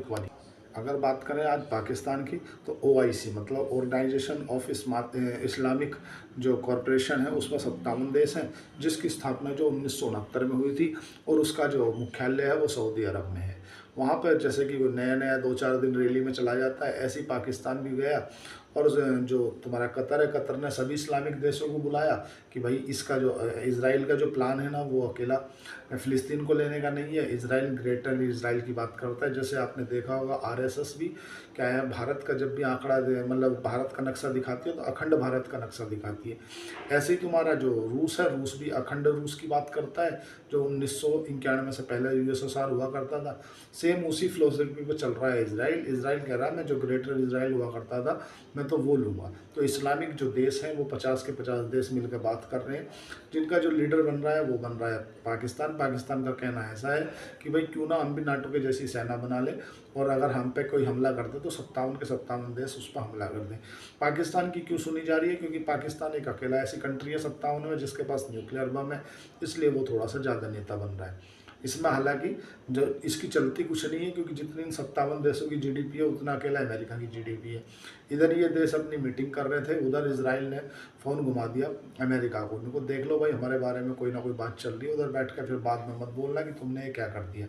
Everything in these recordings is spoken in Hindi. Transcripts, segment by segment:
वाली। अगर बात करें आज पाकिस्तान की तो ओआईसी मतलब ऑर्गेनाइजेशन ऑफ इस्लामिक जो कॉरपोरेशन है उसमें 57 देश हैं, जिसकी स्थापना जो 1969 में हुई थी और उसका जो मुख्यालय है वो सऊदी अरब में है। वहाँ पर जैसे कि वो नया नया 2-4 दिन रैली में चला जाता है, ऐसे ही पाकिस्तान भी गया। और जो तुम्हारा कतर है, कतर ने सभी इस्लामिक देशों को बुलाया कि भाई इसका जो इसराइल का जो प्लान है ना वो अकेला फ़िलिस्तीन को लेने का नहीं है। इसराइल ग्रेटर इसराइल की बात करता है। जैसे आपने देखा होगा आरएसएस भी क्या है, भारत का जब भी आंकड़ा मतलब भारत का नक्शा दिखाती है तो अखंड भारत का नक्शा दिखाती है। ऐसे ही तुम्हारा जो रूस है, रूस भी अखंड रूस की बात करता है, जो 1991 से पहले यूएसएसआर हुआ करता था। सेम उसी फिलोसफी पे चल रहा है इसराइल। इसराइल कह रहा है मैं जो ग्रेटर इसराइल हुआ करता था मैं तो वो लूँगा। तो इस्लामिक जो देश हैं वो 50 के 50 देश मिलकर बात कर रहे हैं, जिनका जो लीडर बन रहा है वो बन रहा है पाकिस्तान। पाकिस्तान का कहना ऐसा है कि भाई क्यों ना हम भी नाटो के जैसी सेना बना लें, और अगर हम पे कोई हमला करते तो 57 के 57 देश उस पर हमला कर दें। पाकिस्तान की क्यों सुनी जा रही है? क्योंकि पाकिस्तान एक अकेला ऐसी कंट्री है 57 में जिसके पास न्यूक्लियर बम है, इसलिए वो थोड़ा सा ज़्यादा नेता बन रहा है। इसमें हालांकि जो इसकी चलती कुछ नहीं है, क्योंकि जितनी इन 57 देशों की जीडीपी है उतना अकेला अमेरिका की जीडीपी है। इधर ये देश अपनी मीटिंग कर रहे थे, उधर इसराइल ने फ़ोन घुमा दिया अमेरिका को, उनको देख लो भाई हमारे बारे में कोई ना कोई बात चल रही है, उधर बैठ कर फिर बाद में मत बोलना कि तुमने ये क्या कर दिया।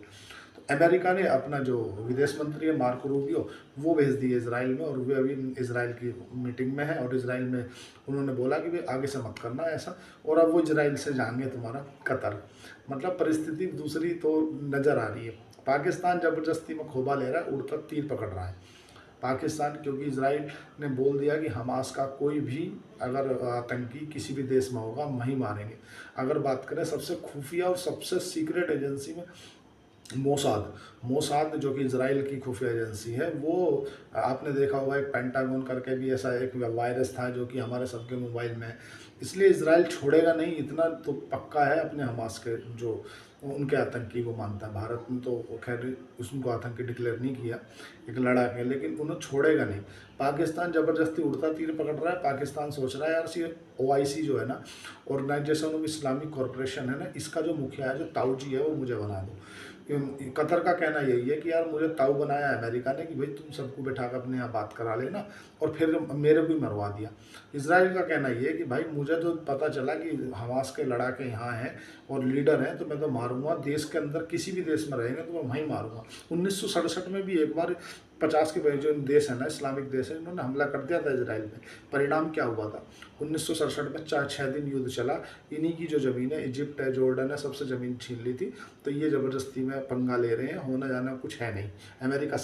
तो अमेरिका ने अपना जो विदेश मंत्री है मार्को रूबियो वो भेज दिए इसराइल में, और वे अभी इसराइल की मीटिंग में है, और इसराइल में उन्होंने बोला कि भाई आगे से मत करना ऐसा। और अब वो इसराइल से जाएंगे तुम्हारा कतर। मतलब परिस्थिति दूसरी तो नज़र आ रही है। पाकिस्तान ज़बरदस्ती में खोबा ले रहा है, उड़ता तीर पकड़ रहा है पाकिस्तान, क्योंकि इसराइल ने बोल दिया कि हमास का कोई भी अगर आतंकी किसी भी देश में होगा हम वहीं मारेंगे। अगर बात करें सबसे खुफिया और सबसे सीक्रेट एजेंसी में मोसाद, मोसाद जो कि इसराइल की खुफिया एजेंसी है, वो आपने देखा होगा एक पेंटागन करके भी ऐसा एक वायरस था जो कि हमारे सबके मोबाइल में है। इसलिए इसराइल छोड़ेगा नहीं, इतना तो पक्का है अपने हमास के जो उनके आतंकी को मानता है। भारत में तो खैर उसको आतंकी डिक्लेयर नहीं किया, एक लड़ाक है, लेकिन उन्हें छोड़ेगा नहीं। पाकिस्तान ज़बरदस्ती उड़ता तीर पकड़ रहा है। पाकिस्तान सोच रहा है यार सी ओआईसी जो है ना, ऑर्गेनाइजेशन ऑफ इस्लामिक कॉरपोरेशन है ना, इसका जो मुखिया है जो ताऊजी है वो मुझे बना दो। कतर का कहना यही है कि यार मुझे ताऊ बनाया अमेरिका ने कि भाई तुम सबको बैठा कर अपने यहाँ बात करा लेना, और फिर मेरे को ही मरवा दिया। इसराइल का कहना ये है कि भाई मुझे तो पता चला कि हमास के लड़ाके यहाँ हैं और लीडर हैं, तो मैं तो मारूंगा। देश के अंदर किसी भी देश में रहेंगे तो मैं वहीं मारूंगा। 1967 में भी एक बार 50 के जो देश है ना इस्लामिक देश है, इन्होंने हमला कर दिया था इसराइल में। परिणाम क्या हुआ था? 1967 में 4-6 दिन युद्ध चला। इन्हीं की जो ज़मीन है, इजिप्ट है, जॉर्डन है, सबसे ज़मीन छीन ली थी। तो ये ज़बरदस्ती में पंगा ले रहे हैं, होना जाना कुछ है नहीं। अमेरिका